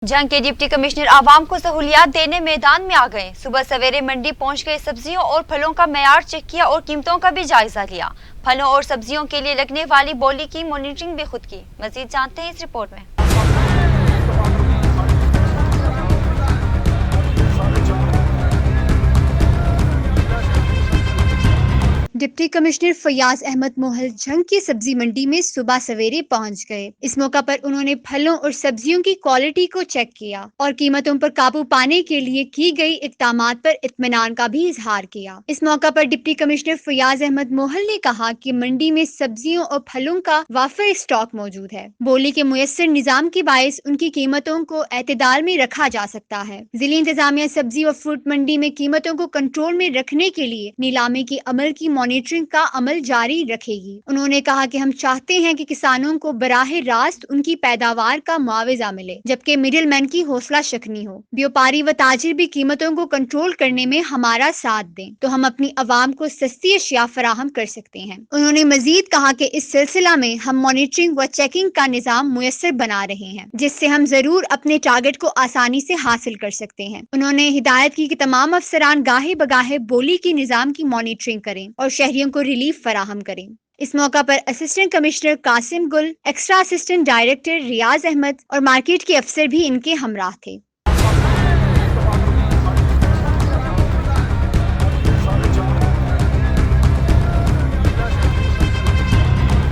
जंग के deputy commissioner आवाम को सहूलियात देने मैदान में आ गए। सुबह सवेरे मंडी पहुंच गए, सब्जियों और फलों का मयार चेक किया और कीमतों का भी जायजा लिया। फलों और सब्जियों के लिए लगने वाली बोली की मॉनिटरिंग भी खुद की। मजीद जानते हैं इस रिपोर्ट में। डिप्टी कमिश्नर फयाज अहमद मोहल जंग की सब्जी मंडी में सुबह सवेरे पहुंच गए। इस मौका पर उन्होंने फलों और सब्जियों की क्वालिटी को चेक किया और कीमतों पर काबू पाने के लिए की गई इक़दामात पर इत्मीनान का भी इजहार किया। इस मौका पर डिप्टी कमिश्नर फयाज अहमद मोहल ने कहा कि मंडी में सब्जियों और फलों का वाफिर स्टॉक मौजूद है। बोली के मुयस्सर निजाम की बायस उनकी कीमतों को एतदाल में रखा जा सकता है। जिला इंतजामिया सब्जी और फ्रूट मंडी में कीमतों को कंट्रोल में रखने के लिए नीलामी के अमल की मॉनिटरिंग का अमल जारी रखेगी। उन्होंने कहा कि हम चाहते हैं कि किसानों को बराह रास्त उनकी पैदावार का मुआवजा मिले, जबकि मिडिल मैन की हौसला शकनी हो। व्यापारी व ताजिर भी कीमतों को कंट्रोल करने में हमारा साथ दें तो हम अपनी आवाम को सस्ती अशिया फराहम कर सकते हैं। उन्होंने मजीद कहा कि इस सिलसिला में हम मॉनिटरिंग व चेकिंग का निजाम मुयस्सर बना रहे हैं, जिससे हम जरूर अपने टारगेट को आसानी से हासिल कर सकते हैं। उन्होंने हिदायत की कि तमाम अफसरान गाहे बगाहे बोली की निजाम की मॉनिटरिंग करें और शहरियों को रिलीफ फराहम करें। इस मौका पर असिस्टेंट कमिश्नर कासिम गुल, एक्स्ट्रा असिस्टेंट डायरेक्टर रियाज अहमद और मार्केट के अफसर भी इनके हमराह थे।